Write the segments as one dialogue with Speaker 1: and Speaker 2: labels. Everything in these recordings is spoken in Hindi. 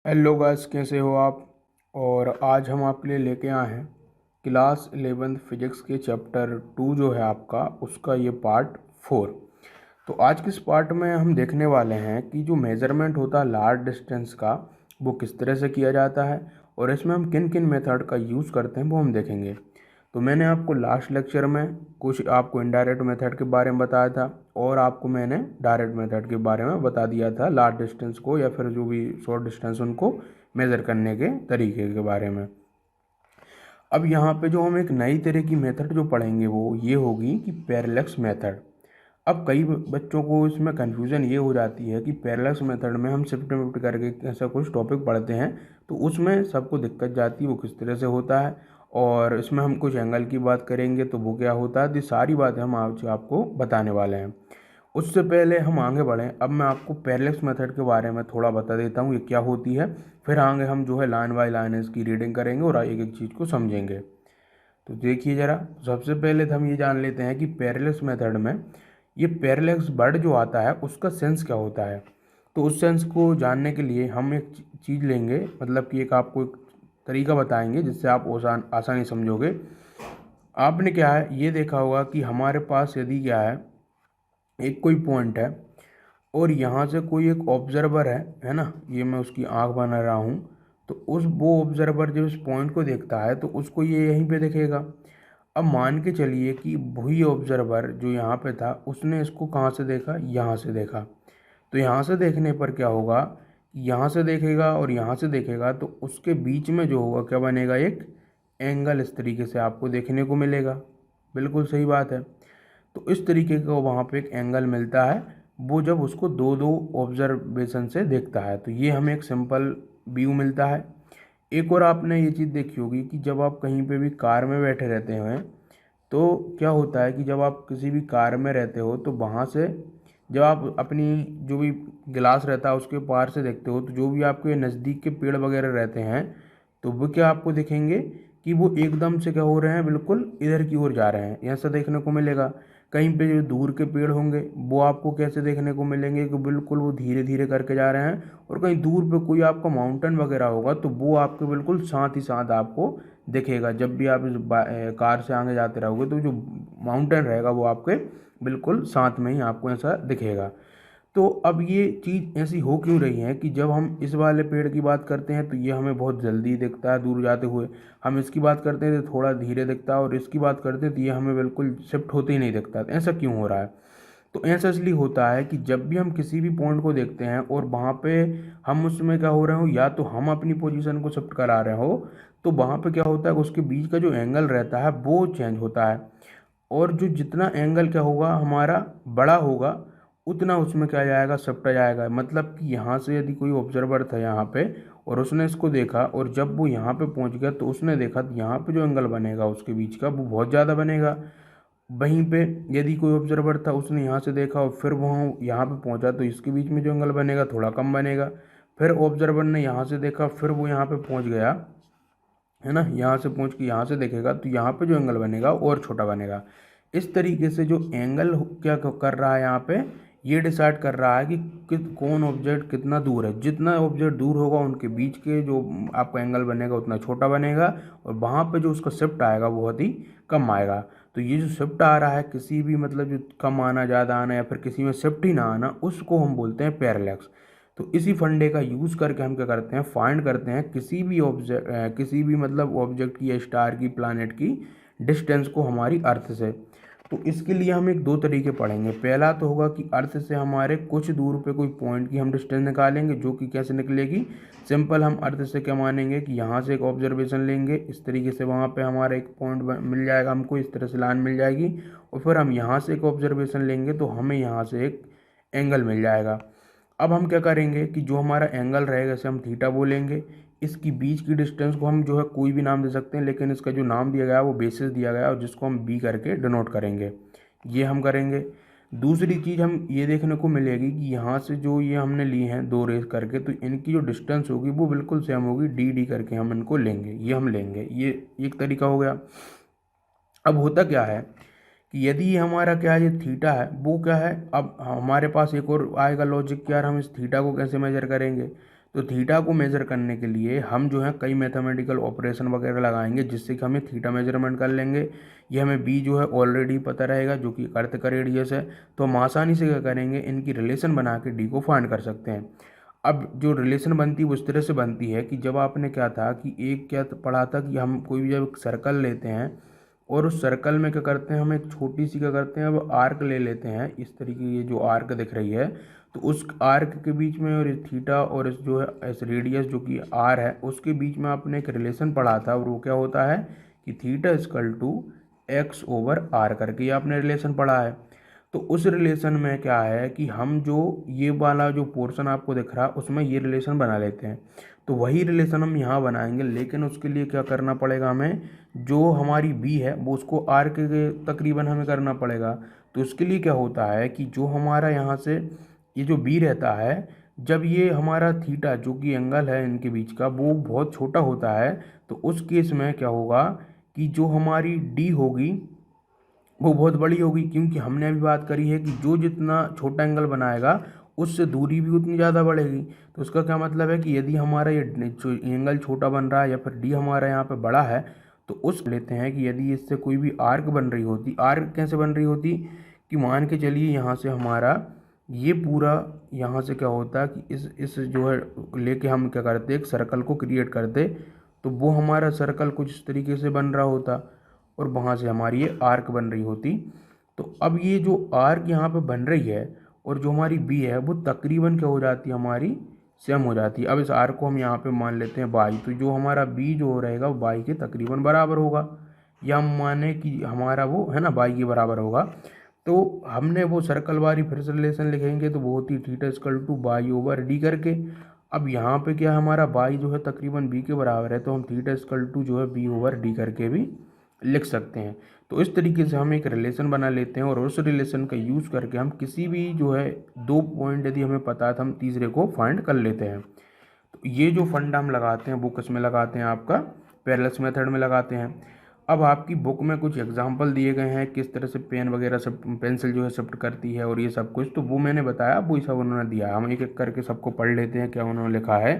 Speaker 1: हेलो गाइस, कैसे हो आप। और आज हम आपके लिए लेके आए हैं क्लास 11th फिजिक्स के चैप्टर 2 जो है आपका, उसका ये पार्ट 4। तो आज के इस पार्ट में हम देखने वाले हैं कि जो मेज़रमेंट होता है लार्ज डिस्टेंस का, वो किस तरह से किया जाता है और इसमें हम किन किन मेथड का यूज़ करते हैं वो हम देखेंगे। तो मैंने आपको लास्ट लेक्चर में कुछ आपको इनडायरेक्ट मेथड के बारे में बताया था और आपको मैंने डायरेक्ट मेथड के बारे में बता दिया था, लार्ज डिस्टेंस को या फिर जो भी शॉर्ट डिस्टेंस उनको मेज़र करने के तरीके के बारे में। अब यहाँ पे जो हम एक नई तरह की मेथड जो पढ़ेंगे वो ये होगी कि पैरेलक्स मेथड। अब कई बच्चों को इसमें कन्फ्यूज़न ये हो जाती है कि पैरेलक्स मेथड में हम शिफ्ट विफ्ट करके ऐसा कुछ टॉपिक पढ़ते हैं, तो उसमें सबको दिक्कत जाती है वो किस तरह से होता है। और इसमें हम कुछ एंगल की बात करेंगे तो वो क्या होता है, तो ये सारी बातें हम आज आपको बताने वाले हैं। उससे पहले हम आगे बढ़ें, अब मैं आपको पैरेलक्स मेथड के बारे में थोड़ा बता देता हूँ ये क्या होती है। फिर आगे हम जो है लाइन बाय लाइन इसकी रीडिंग करेंगे और एक एक चीज़ को समझेंगे। तो देखिए ज़रा, सबसे पहले तो हम ये जान लेते हैं कि पैरेलक्स मेथड में ये पैरेलक्स वर्ड जो आता है उसका सेंस क्या होता है। तो उस सेंस को जानने के लिए हम एक चीज़ लेंगे, मतलब कि एक आपको एक तरीका बताएंगे जिससे आप आसानी समझोगे। आपने क्या है ये देखा होगा कि हमारे पास यदि क्या है, एक कोई पॉइंट है और यहाँ से कोई एक ऑब्जर्वर है ना, ये मैं उसकी आँख बना रहा हूँ। तो उस वो ऑब्जर्वर जब इस पॉइंट को देखता है तो उसको ये यहीं पे दिखेगा। अब मान के चलिए कि वही ऑब्जर्वर जो यहाँ पे था उसने इसको कहाँ से देखा, यहाँ से देखा। तो यहाँ से देखने पर क्या होगा, यहाँ से देखेगा और यहाँ से देखेगा तो उसके बीच में जो होगा क्या बनेगा, एक एंगल इस तरीके से आपको देखने को मिलेगा। बिल्कुल सही बात है। तो इस तरीके का वहाँ पे एक एंगल मिलता है, वो जब उसको दो दो ऑब्जर्वेशन से देखता है तो ये हमें एक सिंपल व्यू मिलता है। एक और आपने ये चीज़ देखी होगी कि जब आप कहीं पे भी कार में बैठे रहते हैं तो क्या होता है कि जब आप किसी भी कार में रहते हो तो वहाँ से जब आप अपनी जो भी गिलास रहता है उसके पार से देखते हो तो जो भी आपके नज़दीक के पेड़ वगैरह रहते हैं तो वो क्या आपको दिखेंगे कि वो एकदम से क्या हो रहे हैं, बिल्कुल इधर की ओर जा रहे हैं, ऐसा देखने को मिलेगा। कहीं पे जो दूर के पेड़ होंगे वो आपको कैसे देखने को मिलेंगे कि बिल्कुल वो धीरे धीरे करके जा रहे हैं। और कहीं दूर पे कोई आपका माउंटेन वगैरह होगा तो वो आपके बिल्कुल साथ ही साथ आपको दिखेगा। जब भी आप इस कार से आगे जाते रहोगे तो जो माउंटेन रहेगा वो आपके बिल्कुल साथ में ही आपको ऐसा दिखेगा। तो अब ये चीज़ ऐसी हो क्यों रही है कि जब हम इस वाले पेड़ की बात करते हैं तो ये हमें बहुत जल्दी दिखता है दूर जाते हुए, हम इसकी बात करते हैं तो थोड़ा धीरे दिखता है, और इसकी बात करते हैं तो ये हमें बिल्कुल शिफ्ट होते ही नहीं दिखता। तो ऐसा क्यों हो रहा है? तो ऐसा इसलिए होता है कि जब भी हम किसी भी पॉइंट को देखते हैं और वहाँ पे हम उसमें क्या हो रहे हो, या तो हम अपनी पोजीशन को शिफ्ट करा रहे हो, तो वहाँ पे क्या होता है उसके बीच का जो एंगल रहता है वो चेंज होता है। और जो जितना एंगल क्या होगा हमारा बड़ा होगा उतना उसमें क्या जाएगा, शिफ्ट आ जाएगा। मतलब कि यहाँ से यदि कोई ऑब्जर्वर था यहाँ पे और उसने इसको देखा और जब वो यहाँ पे पहुँच गया तो उसने देखा तो यहाँ पे जो एंगल बनेगा उसके बीच का वो बहुत ज़्यादा बनेगा। वहीं पे यदि कोई ऑब्जर्वर था उसने यहाँ से देखा और फिर वहाँ यहाँ पे पहुँचा तो इसके बीच में जो एंगल बनेगा थोड़ा कम बनेगा। फिर ऑब्जर्वर ने यहाँ से देखा, फिर वो यहाँ पे पहुँच गया है ना, यहाँ से पहुँच के यहाँ से देखेगा तो यहाँ पे जो एंगल बनेगा और छोटा बनेगा। इस तरीके से जो एंगल क्या कर रहा है यहाँ पे, ये डिसाइड कर रहा है कि कौन ऑब्जेक्ट कितना दूर है। जितना ऑब्जेक्ट दूर होगा उनके बीच के जो आपका एंगल बनेगा उतना छोटा बनेगा, और वहाँ पे जो उसका शिफ्ट आएगा वो बहुत ही कम आएगा। तो ये जो शिफ्ट आ रहा है किसी भी, मतलब जो कम आना, ज़्यादा आना या फिर किसी में शिफ्ट ही ना आना, उसको हम बोलते हैं पैरेलैक्स। तो इसी फंडे का यूज़ करके हम क्या करते हैं, फाइंड करते हैं किसी भी ऑब्जेक्ट, किसी भी मतलब ऑब्जेक्ट की या स्टार की, प्लानट की डिस्टेंस को हमारी अर्थ से। तो इसके लिए हम एक दो तरीके पढ़ेंगे। पहला तो होगा कि अर्थ से हमारे कुछ दूर पे कोई पॉइंट की हम डिस्टेंस निकालेंगे, जो कि कैसे निकलेगी, सिंपल हम अर्थ से क्या मानेंगे कि यहाँ से एक ऑब्जर्वेशन लेंगे, इस तरीके से वहाँ पे हमारा एक पॉइंट मिल जाएगा, हमको इस तरह से लाइन मिल जाएगी। और फिर हम यहाँ से एक ऑब्जर्वेशन लेंगे तो हमें यहाँ से एक एंगल मिल जाएगा। अब हम क्या करेंगे कि जो हमारा एंगल रहेगा इसे हम थीटा बोलेंगे। इसकी बीच की डिस्टेंस को हम जो है कोई भी नाम दे सकते हैं, लेकिन इसका जो नाम दिया गया है वो बेसिस दिया गया है और जिसको हम बी करके डिनोट करेंगे, ये हम करेंगे। दूसरी चीज़ हम ये देखने को मिलेगी कि यहाँ से जो ये हमने ली हैं दो रेस करके, तो इनकी जो डिस्टेंस होगी वो बिल्कुल सेम होगी, डी डी करके हम इनको लेंगे, ये हम लेंगे। ये एक तरीका हो गया। अब होता क्या है कि यदि ये हमारा क्या है, ये थीटा है, वो क्या है, अब हमारे पास एक और आएगा लॉजिक कि यार हम इस थीटा को कैसे मेजर करेंगे। तो थीटा को मेज़र करने के लिए हम जो है कई मैथमेटिकल ऑपरेशन वगैरह लगाएंगे, जिससे कि हमें थीटा मेजरमेंट कर लेंगे। ये हमें बी जो है ऑलरेडी पता रहेगा, जो कि अर्थ का रेडियस है। तो हम आसानी से क्या करेंगे, इनकी रिलेशन बना के डी को फाइंड कर सकते हैं। अब जो रिलेशन बनती है वो इस तरह से बनती है कि जब आपने क्या था कि एक क्या पढ़ा था कि हम कोई भी जब सर्कल लेते हैं और उस सर्कल में क्या करते हैं, हम एक छोटी सी क्या करते हैं, अब आर्क ले लेते हैं इस तरीके, ये जो आर्क दिख रही है, तो उस आर्क के बीच में और इस थीटा और इस जो है इस रेडियस जो कि आर है उसके बीच में आपने एक रिलेशन पढ़ा था, और वो क्या होता है कि theta equal to x over r करके ये आपने रिलेशन पढ़ा है। तो उस रिलेशन में क्या है कि हम जो ये वाला जो पोर्शन आपको दिख रहा है उसमें ये रिलेशन बना लेते हैं। तो वही रिलेशन हम यहाँ बनाएंगे, लेकिन उसके लिए क्या करना पड़ेगा हमें, जो हमारी बी है वो उसको आर के तकरीबन हमें करना पड़ेगा। तो उसके लिए क्या होता है कि जो हमारा यहाँ से ये जो बी रहता है, जब ये हमारा थीटा जो कि एंगल है इनके बीच का वो बहुत छोटा होता है, तो उस केस में क्या होगा कि जो हमारी डी होगी वो बहुत बड़ी होगी, क्योंकि हमने अभी बात करी है कि जो जितना छोटा एंगल बनाएगा उससे दूरी भी उतनी ज़्यादा बढ़ेगी। तो उसका क्या मतलब है कि यदि हमारा ये जो एंगल छोटा बन रहा है या फिर डी हमारा यहाँ पे बड़ा है, तो उस लेते हैं कि यदि इससे कोई भी आर्क बन रही होती, आर्क कैसे बन रही होती कि मान के चलिए यहाँ से हमारा ये पूरा यहाँ से क्या होता है कि इस जो है लेके हम क्या करते एक सर्कल को क्रिएट करते, तो वो हमारा सर्कल कुछ इस तरीके से बन रहा होता और वहाँ से हमारी ये आर्क बन रही होती। तो अब ये जो आर्क यहाँ पे बन रही है और जो हमारी बी है वो तकरीबन क्या हो जाती है, हमारी सेम हो जाती है। अब इस आर्क को हम यहाँ पे मान लेते हैं बाई, तो जो हमारा बी जो रहेगा वो बाई के तकरीबन बराबर होगा, या हम माने कि हमारा वो है ना बाई के बराबर होगा। तो हमने वो सर्कल वाली फिर से रिलेशन लिखेंगे, तो वो होती theta equal two by over D करके। अब यहाँ पे क्या हमारा बाई जो है तकरीबन बी के बराबर है, तो हम थीटा इक्वल टू जो है बी ओवर डी करके भी लिख सकते हैं। तो इस तरीके से हम एक रिलेशन बना लेते हैं और उस रिलेशन का यूज़ करके हम किसी भी जो है दो पॉइंट यदि हमें पता है तो हम तीसरे को फाइंड कर लेते हैं। तो ये जो फंडा हम लगाते हैं वो किस में लगाते हैं, आपका पैरेलल मेथड में लगाते हैं। अब आपकी बुक में कुछ एग्जांपल दिए गए हैं किस तरह से पेन वगैरह सब पेंसिल जो है शिफ्ट करती है और ये सब कुछ, तो वो मैंने बताया, वो सब उन्होंने दिया। हम एक एक करके सबको पढ़ लेते हैं क्या उन्होंने लिखा है।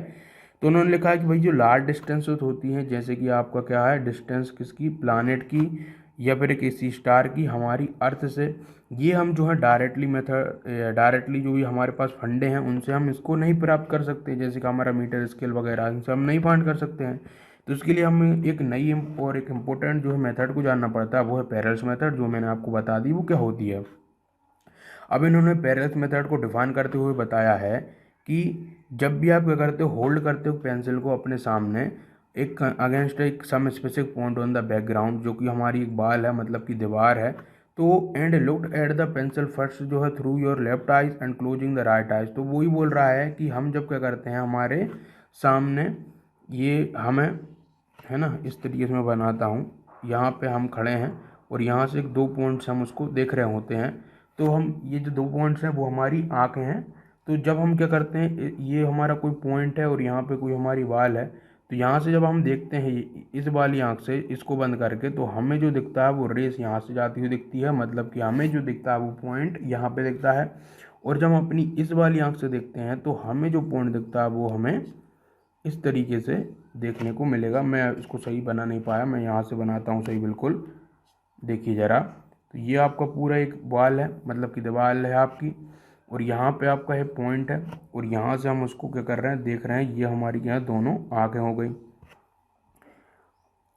Speaker 1: तो उन्होंने लिखा है कि भाई जो लार्ज डिस्टेंसेस होती हैं, जैसे कि आपका क्या है डिस्टेंस किसकी, प्लानेट की या फिर किसी स्टार की हमारी अर्थ से, ये हम जो है डायरेक्टली जो भी हमारे पास फंडे हैं उनसे हम इसको नहीं प्राप्त कर सकते, जैसे कि हमारा मीटर स्केल वगैरह इनसे हम नहीं फाइंड कर सकते हैं। तो इसके लिए हमें एक नई और एक इम्पोर्टेंट जो है मेथड को जानना पड़ता है, वो है पैरेलल मेथड, जो मैंने आपको बता दी वो क्या होती है। अब इन्होंने पैरेलल मेथड को डिफाइन करते हुए बताया है कि जब भी आप क्या करते हो, होल्ड करते हो पेंसिल को अपने सामने एक अगेंस्ट एक some specific point on the background, जो कि हमारी एक बाल है मतलब कि दीवार है, तो and looked at the pencil first जो है through your left eyes and closing the right eyes. तो वही बोल रहा है कि हम जब क्या करते हैं हमारे सामने ये हमें है ना इस तरीके से मैं बनाता हूँ, यहाँ पे हम खड़े हैं और यहाँ से एक दो पॉइंट्स हम उसको देख रहे होते हैं, तो हम ये जो दो पॉइंट्स हैं वो हमारी आँखें हैं। तो जब हम क्या करते हैं, ये हमारा कोई पॉइंट है और यहाँ पे कोई हमारी वाल है, तो यहाँ से जब हम देखते हैं इस वाली आँख से इसको बंद करके, तो हमें जो दिखता है वो रेस यहाँ से जाती हुई दिखती है, मतलब कि हमें जो दिखता है वो पॉइंट यहाँ पे दिखता है। और जब हम अपनी इस वाली आँख से देखते हैं तो हमें जो पॉइंट दिखता है वो हमें इस तरीके से देखने को मिलेगा। मैं इसको सही बना नहीं पाया, मैं यहाँ से बनाता हूँ सही बिल्कुल, देखिए ज़रा। तो ये आपका पूरा एक वॉल है, मतलब कि दीवार है आपकी, और यहाँ पे आपका है पॉइंट है, और यहाँ से हम उसको क्या कर रहे हैं देख रहे हैं, ये हमारी क्या है दोनों आँखें हो गई।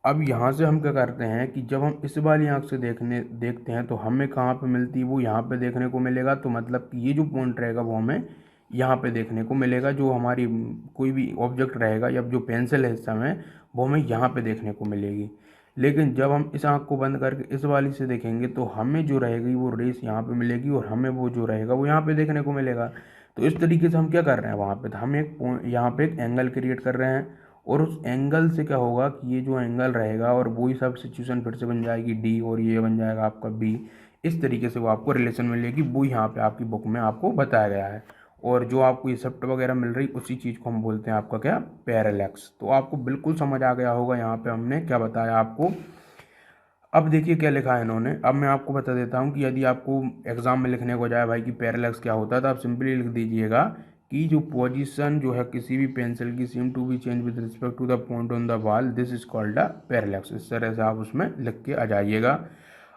Speaker 1: अब यहाँ से हम क्या करते हैं कि जब हम इस वाली आँख से देखते हैं तो हमें कहाँ पे मिलती है, वो यहाँ पे देखने को मिलेगा। तो मतलब कि ये जो पॉइंट रहेगा वो हमें यहाँ पे देखने को मिलेगा, जो हमारी कोई भी ऑब्जेक्ट रहेगा या जो पेंसिल है इस समय वो हमें यहाँ पे देखने को मिलेगी। लेकिन जब हम इस आँख को बंद करके इस वाली से देखेंगे तो हमें जो रहेगी वो रेस यहाँ पे मिलेगी और हमें वो जो रहेगा वो यहाँ पे देखने को मिलेगा। तो इस तरीके से हम क्या कर रहे हैं वहाँ पे, तो हम एक यहाँ पे एक एंगल क्रिएट कर रहे हैं, और उस एंगल से क्या होगा कि ये जो एंगल रहेगा और वही सब सिचुएशन फिर से बन जाएगी डी, और ये बन जाएगा आपका बी। इस तरीके से वो आपको रिलेशन मिलेगी, वो यहाँ पे आपकी बुक में आपको बताया गया है। और जो आपको ये शिफ्ट वगैरह मिल रही उसी चीज़ को हम बोलते हैं आपका क्या, पैरेलैक्स। तो आपको बिल्कुल समझ आ गया होगा यहाँ पे हमने क्या बताया आपको। अब देखिए क्या लिखा है इन्होंने। अब मैं आपको बता देता हूँ कि यदि आपको एग्जाम में लिखने को जाए भाई कि पैरेलैक्स क्या होता है, तो आप सिंपली लिख दीजिएगा कि जो पोजीशन जो है किसी भी पेंसिल की seem to be change with respect to the point on the wall, this is called a parallax. इस तरह से आप उसमें लिख के आ जाइएगा।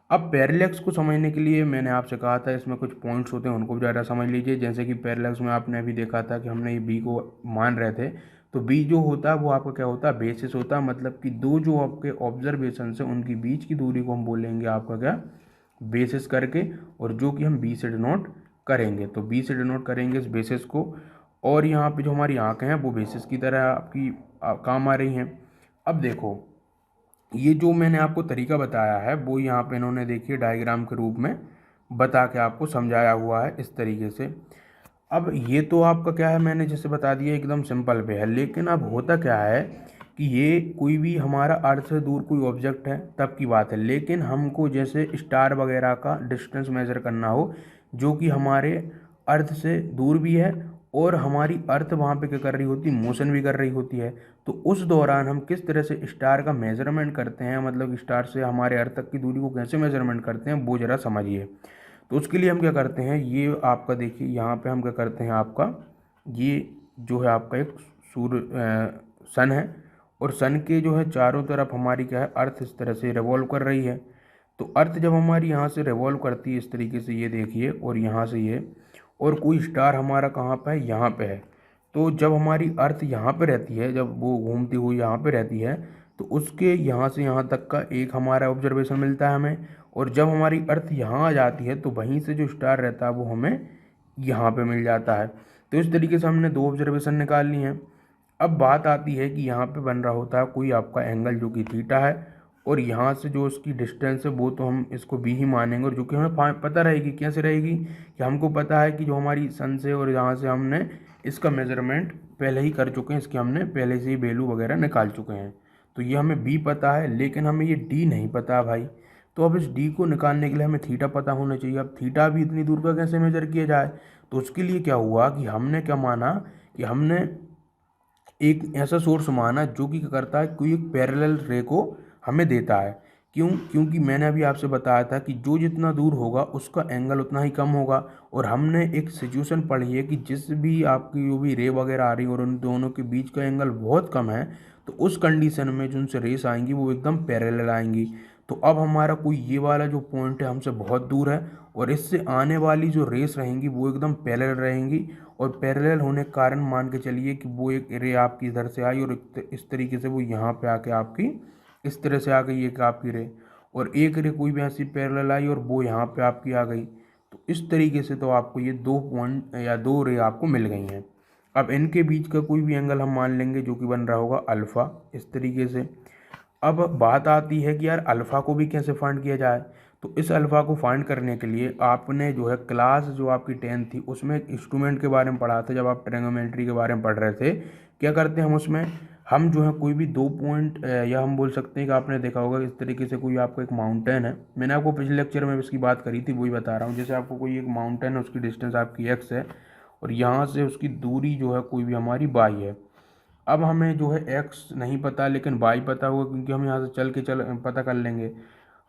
Speaker 1: अब पैरेलैक्स को समझने के लिए मैंने आपसे कहा था इसमें कुछ पॉइंट्स होते हैं, उनको भी ज़्यादा समझ लीजिए। जैसे कि पैरेलैक्स में आपने अभी देखा था कि हमने ये बी को मान रहे थे, तो बी जो होता है वो आपका क्या होता है, बेसिस होता है। मतलब कि दो जो आपके ऑब्जर्वेशन से उनकी बीच की दूरी को हम बोलेंगे आपका क्या, बेसिस करके, और जो कि हम बी से डिनोट करेंगे। तो बी से डिनोट करेंगे इस बेसिस को। और यहाँ पे जो हमारी आंखें हैं वो बेसिस की तरह आपकी काम आ रही हैं। अब देखो, ये जो मैंने आपको तरीका बताया है वो यहाँ पे इन्होंने देखिए डायग्राम के रूप में बता के आपको समझाया हुआ है इस तरीके से। अब ये तो आपका क्या है, मैंने जैसे बता दिया एकदम सिंपल पे है, लेकिन अब होता क्या है कि ये कोई भी हमारा अर्थ से दूर कोई ऑब्जेक्ट है तब की बात है, लेकिन हमको जैसे स्टार वगैरह का डिस्टेंस मेज़र करना हो जो कि हमारे अर्थ से दूर भी है और हमारी अर्थ वहाँ पे क्या कर रही होती, मोशन भी कर रही होती है, तो उस दौरान हम किस तरह से स्टार का मेजरमेंट करते हैं, मतलब स्टार से हमारे अर्थ तक की दूरी को कैसे मेजरमेंट करते हैं वो ज़रा समझिए। तो उसके लिए हम क्या करते हैं, ये आपका देखिए यहाँ पे हम क्या करते हैं, आपका ये जो है आपका एक सन है, और सन के जो है चारों तरफ हमारी क्या है, अर्थ इस तरह से रिवॉल्व कर रही है। तो अर्थ जब हमारी यहाँ से रिवॉल्व करती है इस तरीके से, ये देखिए, और यहाँ से ये, और कोई स्टार हमारा कहाँ पे है, यहाँ पे है। तो जब हमारी अर्थ यहाँ पे रहती है, जब वो घूमती हुई यहाँ पे रहती है, तो उसके यहाँ से यहाँ तक का एक हमारा ऑब्जर्वेशन मिलता है हमें। और जब हमारी अर्थ यहाँ आ जाती है तो वहीं से जो स्टार रहता है वो हमें यहाँ पे मिल जाता है। तो इस तरीके से हमने दो ऑब्जर्वेशन निकाल ली हैं। अब बात आती है कि यहाँ पे बन रहा होता है कोई आपका एंगल जो कि थीटा है, और यहाँ से जो उसकी डिस्टेंस है वो तो हम इसको बी ही मानेंगे, और जो कि हमें पता रहेगी, कैसे रहेगी कि हमको पता है कि जो हमारी सन से और यहाँ से हमने इसका मेजरमेंट पहले ही कर चुके हैं, इसके हमने पहले से ही वैल्यू वगैरह निकाल चुके हैं। तो ये हमें बी पता है, लेकिन हमें ये डी नहीं पता भाई। तो अब इस डी को निकालने के लिए हमें थीटा पता होना चाहिए। अब थीटा भी इतनी दूर का कैसे मेजर किया जाए, तो उसके लिए क्या हुआ कि हमने क्या माना कि हमने एक ऐसा सोर्स माना जो कि क्या करता है, कोई एक पैरेलल रे को हमें देता है। क्योंकि मैंने अभी आपसे बताया था कि जो जितना दूर होगा उसका एंगल उतना ही कम होगा, और हमने एक सिचुएशन पढ़ी है कि जिस भी आपकी जो भी रे वगैरह आ रही है और उन दोनों के बीच का एंगल बहुत कम है, तो उस कंडीशन में जो उनसे रेस आएंगी वो एकदम पैरेलल आएंगी। तो अब हमारा कोई ये वाला जो पॉइंट है हमसे बहुत दूर है, और इससे आने वाली जो रेस रहेंगी वो एकदम पैरेलल रहेंगी, और पैरेलल होने के कारण मान के चलिए कि वो एक रे आपकी इधर से आई और इस तरीके से वो यहाँ पे आके आपकी इस तरह से आ गई एक आपकी रे, और एक रे कोई भी ऐसी पैरेलल आई और वो यहाँ पे आपकी आ गई। तो इस तरीके से तो आपको ये दो पॉइंट या दो रे आपको मिल गई हैं। अब इनके बीच का कोई भी एंगल हम मान लेंगे जो कि बन रहा होगा अल्फ़ा, इस तरीके से। अब बात आती है कि यार अल्फ़ा को भी कैसे फाइंड किया जाए। तो इस अल्फ़ा को फाइंड करने के लिए आपने जो है क्लास जो आपकी 10 थी उसमें एक इंस्ट्रूमेंट के बारे में पढ़ा था, जब आप ट्रिग्नोमेट्री के बारे में पढ़ रहे थे। क्या करते हैं हम उसमें, हम जो है कोई भी दो पॉइंट, या हम बोल सकते हैं कि आपने देखा होगा इस तरीके से कोई आपका एक माउंटेन है, मैंने आपको पिछले लेक्चर में इसकी बात करी थी, वही बता रहा हूँ। जैसे आपको कोई एक माउंटेन है, उसकी डिस्टेंस आपकी एक्स है, और यहाँ से उसकी दूरी जो है कोई भी हमारी वाई है। अब हमें जो है एक्स नहीं पता लेकिन वाई पता होगा, क्योंकि हम यहाँ से चल पता कर लेंगे।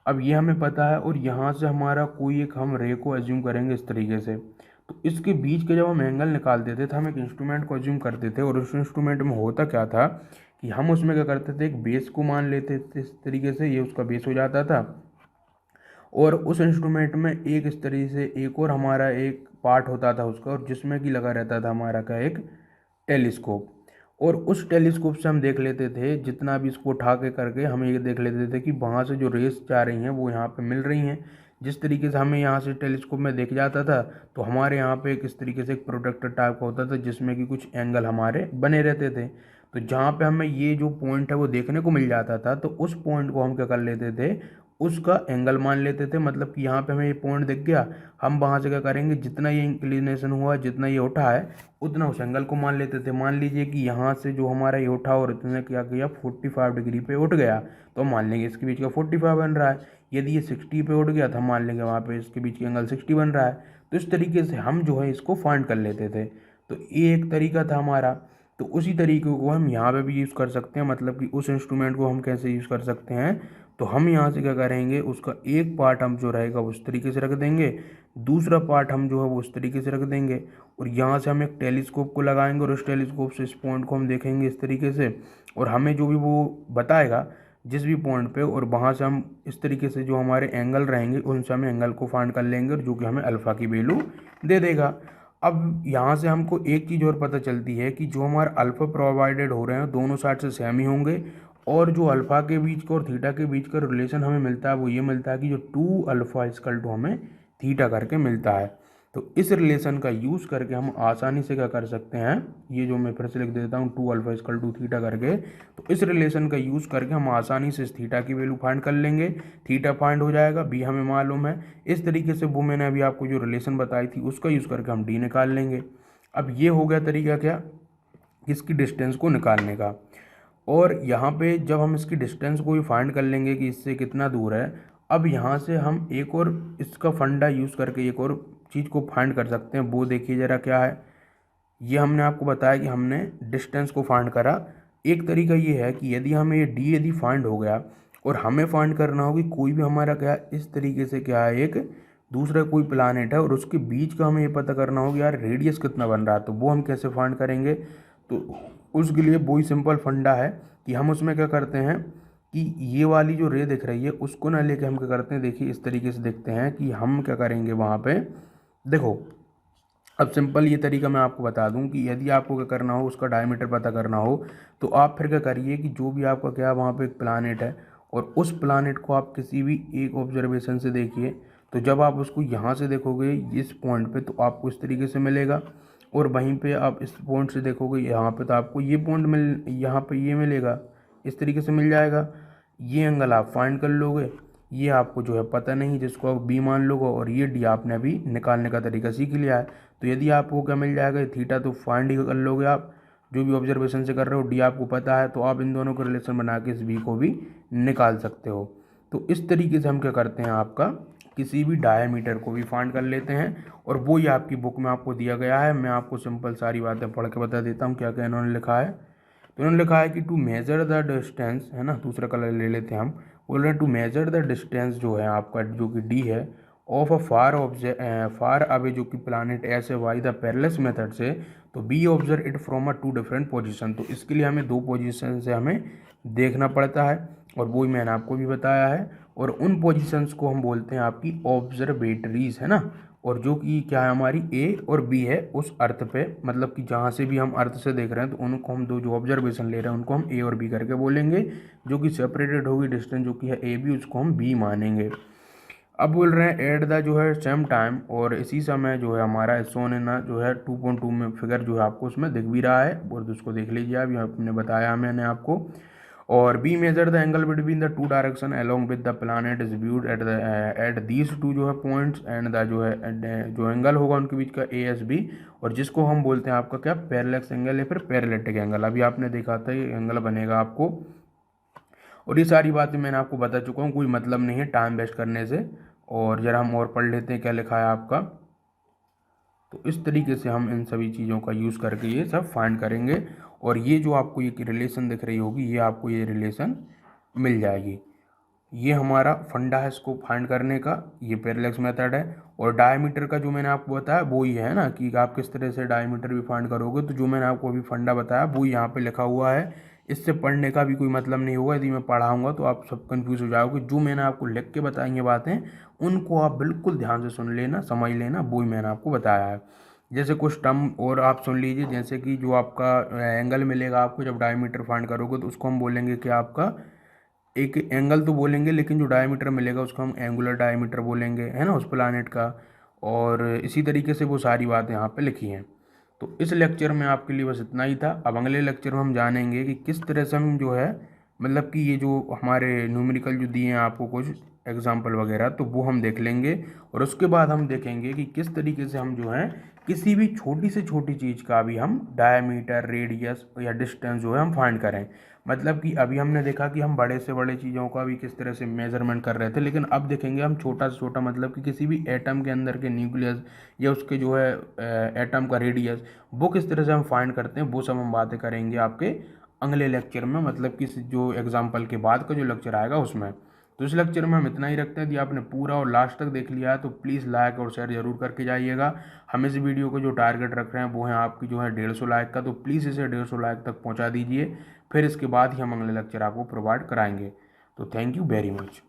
Speaker 1: अब ये हमें पता है, और यहाँ से हमारा कोई एक हम रे को एज्यूम करेंगे इस तरीके से। तो इसके बीच के जब हम एंगल निकालते थे तो हम एक इंस्ट्रूमेंट को एज्यूम करते थे, और उस इंस्ट्रूमेंट में होता क्या था कि हम उसमें क्या करते थे, एक बेस को मान लेते थे इस तरीके से, ये उसका बेस हो जाता था। और उस इंस्ट्रूमेंट में एक इस तरीके से एक और हमारा एक पार्ट होता था उसका, और जिसमें कि लगा रहता था हमारा का एक टेलीस्कोप। और उस टेलीस्कोप से हम देख लेते थे, जितना भी इसको उठा के करके हम ये देख लेते थे कि वहाँ से जो रेस जा रही हैं वो यहाँ पे मिल रही हैं। जिस तरीके से हमें यहाँ से टेलीस्कोप में देख जाता था, तो हमारे यहाँ पे एक इस तरीके से एक प्रोटेक्टर टाइप का होता था जिसमें कि कुछ एंगल हमारे बने रहते थे। तो जहाँ पे हमें ये जो पॉइंट है वो देखने को मिल जाता था, तो उस पॉइंट को हम क्या कर लेते थे, उसका एंगल मान लेते थे। मतलब कि यहाँ पे हमें ये पॉइंट दिख गया, हम वहाँ से क्या करेंगे, जितना ये इंक्लिनेशन हुआ, जितना ये उठा है, उतना उस एंगल को मान लेते थे। मान लीजिए कि यहाँ से जो हमारा ये उठा और इतने क्या किया 45 डिग्री पे उठ गया, तो हम मान लेंगे इसके बीच का 45 बन रहा है। यदि ये 60 पे उठ गया तो हम मान लेंगे वहाँ पे इसके बीच का एंगल 60 बन रहा है। तो इस तरीके से हम जो है इसको फाइंड कर लेते थे। तो ये एक तरीका था हमारा। तो उसी तरीके को हम यहाँ पे भी यूज़ कर सकते हैं, मतलब कि उस इंस्ट्रूमेंट को हम कैसे यूज़ कर सकते हैं, तो हम यहाँ से क्या करेंगे, उसका एक पार्ट हम जो रहेगा उस तरीके से रख देंगे, दूसरा पार्ट हम जो है वो उस तरीके से रख देंगे, और यहाँ से हम एक टेलीस्कोप को लगाएंगे और उस टेलीस्कोप से इस पॉइंट को हम देखेंगे इस तरीके से, और हमें जो भी वो बताएगा जिस भी पॉइंट पे, और वहाँ से हम इस तरीके से जो हमारे एंगल रहेंगे उनसे हम एंगल को फाइंड कर लेंगे, और जो कि हमें अल्फ़ा की वैल्यू दे देगा। अब यहाँ से हमको एक चीज़ और पता चलती है कि जो हमारे अल्फ़ा प्रोवाइडेड हो रहे हैं दोनों साइड से सेम ही होंगे, और जो अल्फ़ा के बीच का और थीटा के बीच का रिलेशन हमें मिलता है वो ये मिलता है कि जो 2 अल्फ़ा इक्वल टू हमें थीटा करके मिलता है। तो इस रिलेशन का यूज़ करके हम आसानी से क्या कर सकते हैं, ये जो मैं फिर से लिख देता हूँ 2 अल्फ़ा इक्वल टू थीटा करके, तो इस रिलेशन का यूज़ करके हम आसानी से इस थीटा की वैल्यू फाइंड कर लेंगे, थीटा फाइंड हो जाएगा, बी हमें मालूम है। इस तरीके से वो मैंने अभी आपको जो रिलेशन बताई थी उसका यूज़ करके हम डी निकाल लेंगे। अब ये हो गया तरीका क्या, इसकी डिस्टेंस को निकालने का। और यहाँ पे जब हम इसकी डिस्टेंस को भी फाइंड कर लेंगे कि इससे कितना दूर है, अब यहाँ से हम एक और इसका फंडा यूज़ करके एक और चीज़ को फाइंड कर सकते हैं। वो देखिए ज़रा क्या है, ये हमने आपको बताया कि हमने डिस्टेंस को फाइंड करा। एक तरीका ये है कि यदि हमें ये डी यदि फाइंड हो गया और हमें फाइंड करना हो कि कोई भी हमारा क्या इस तरीके से क्या है, एक दूसरा कोई प्लानेट है और उसके बीच का हमें ये पता करना हो कि यार रेडियस कितना बन रहा है, तो वो हम कैसे फाइंड करेंगे। तो उसके लिए वही सिंपल फंडा है कि हम उसमें क्या करते हैं कि ये वाली जो रे दिख रही है उसको ना लेके हम क्या करते हैं, देखिए इस तरीके से देखते हैं कि हम क्या करेंगे वहाँ पे। देखो अब सिंपल ये तरीका मैं आपको बता दूं कि यदि आपको क्या करना हो, उसका डायमीटर पता करना हो, तो आप फिर क्या करिए कि जो भी आपका क्या वहाँ पे एक प्लानेट है और उस प्लानेट को आप किसी भी एक ऑब्जर्वेशन से देखिए, तो जब आप उसको यहाँ से देखोगे इस पॉइंट पे तो आपको इस तरीके से मिलेगा, और वहीं पे आप इस पॉइंट से देखोगे यहाँ पे तो आपको ये पॉइंट यहाँ पे ये मिलेगा, इस तरीके से मिल जाएगा। ये एंगल आप फाइंड कर लोगे, ये आपको जो है पता नहीं जिसको आप बी मान लोगे, और ये डी आपने अभी निकालने का तरीका सीख लिया है। तो यदि आपको क्या मिल जाएगा थीटा, तो फाइंड ही कर लोगे आप, जो भी ऑब्जर्वेशन से कर रहे हो, डी आपको पता है तो आप इन दोनों को रिलेशन बना के इस बी को भी निकाल सकते हो। तो इस तरीके से हम क्या करते हैं, आपका किसी भी डायमीटर को भी फाइंड कर लेते हैं, और वो ही आपकी बुक में आपको दिया गया है। मैं आपको सिंपल सारी बातें पढ़ के बता देता हूँ क्या क्या इन्होंने लिखा है। तो उन्होंने लिखा है कि टू मेजर द डिस्टेंस, है ना, दूसरा कलर ले लेते हैं हम, बोल रहे हैं टू मेजर द डिस्टेंस जो है आपका जो कि डी है ऑफ अ फार अवे जो कि प्लानट ऐसे वाई द पैरेलल मेथड से, तो we observe it from a two different position. तो इसके लिए हमें दो पोजीशन से हमें देखना पड़ता है, और वो ही मैंने आपको भी बताया है। और उन पोजीशंस को हम बोलते हैं आपकी ऑब्जर्वेटरीज, है ना, और जो कि क्या है हमारी ए और बी है उस अर्थ पे, मतलब कि जहाँ से भी हम अर्थ से देख रहे हैं तो उनको हम दो जो ऑब्जर्वेशन ले रहे हैं उनको हम ए और बी करके बोलेंगे, जो कि सेपरेटेड होगी डिस्टेंस जो कि है ए बी, उसको हम बी मानेंगे। अब बोल रहे हैं एट द जो है सेम टाइम, और इसी समय जो है हमारा सोनेना जो है 2.2 में फिगर जो है आपको उसमें दिख भी रहा है, और उसको देख लीजिए अभी आपने बताया मैंने आपको। और we measure the angle between the two direction along with the planet is viewed at these two जो है पॉइंट्स, एंड द जो है जो एंगल होगा उनके बीच का ए एस बी, और जिसको हम बोलते हैं आपका क्या पैरेलक्स एंगल या फिर पैरेलेटिक एंगल। अभी आपने देखा था ये एंगल बनेगा आपको, और ये सारी बातें मैंने आपको बता चुका हूँ, कोई मतलब नहीं है टाइम वेस्ट करने से। और ज़रा हम और पढ़ लेते हैं क्या लिखा है आपका। तो इस तरीके से हम इन सभी चीज़ों का यूज़ करके ये सब फाइंड करेंगे, और ये जो आपको ये रिलेशन दिख रही होगी ये आपको ये रिलेशन मिल जाएगी। ये हमारा फंडा है इसको फाइंड करने का, ये पैरेलक्स मेथड है। और डायमीटर का जो मैंने आपको बताया वो ही है ना, कि आप किस तरह से डायमीटर भी फाइंड करोगे, तो जो मैंने आपको अभी फंडा बताया वो यहाँ पे लिखा हुआ है। इससे पढ़ने का भी कोई मतलब नहीं होगा, यदि मैं पढ़ाऊँगा तो आप सब कंफ्यूज हो जाओगे। जो मैंने आपको लिख के बताई हैं बातें उनको आप बिल्कुल ध्यान से सुन लेना, समझ लेना, वो ही मैंने आपको बताया है। जैसे कुछ टर्म और आप सुन लीजिए, जैसे कि जो आपका एंगल मिलेगा आपको जब डायमीटर फाइंड करोगे तो उसको हम बोलेंगे कि आपका एक एंगल तो बोलेंगे, लेकिन जो डायमीटर मिलेगा उसको हम एंगुलर डायमीटर बोलेंगे, है ना, उस प्लानेट का। और इसी तरीके से वो सारी बातें यहाँ पे लिखी हैं। तो इस लेक्चर में आपके लिए बस इतना ही था। अब अगले लेक्चर में हम जानेंगे कि किस तरह से हम जो है मतलब कि ये जो हमारे न्यूमेरिकल जो दिए हैं आपको कुछ एग्जाम्पल वगैरह, तो वो हम देख लेंगे। और उसके बाद हम देखेंगे कि किस तरीके से हम जो है किसी भी छोटी से छोटी चीज़ का भी हम डायमीटर, रेडियस या डिस्टेंस जो है हम फाइंड करें। मतलब कि अभी हमने देखा कि हम बड़े से बड़े चीज़ों का भी किस तरह से मेजरमेंट कर रहे थे, लेकिन अब देखेंगे हम छोटा से छोटा, मतलब कि किसी भी एटम के अंदर के न्यूक्लियस या उसके जो है एटम का रेडियस, वो किस तरह से हम फाइंड करते हैं, वो सब हम बातें करेंगे आपके अगले लेक्चर में, मतलब कि जो एग्जाम्पल के बाद का जो लेक्चर आएगा उसमें। तो इस लेक्चर में हम इतना ही रखते हैं। यदि आपने पूरा और लास्ट तक देख लिया है तो प्लीज़ लाइक और शेयर जरूर करके जाइएगा। हम इस वीडियो को जो टारगेट रख रहे हैं वो है आपकी जो है 150 लाइक का, तो प्लीज़ इसे 150 लाइक तक पहुँचा दीजिए। फिर इसके बाद ही हम अगले लेक्चर आपको प्रोवाइड कराएंगे। तो थैंक यू वेरी मच।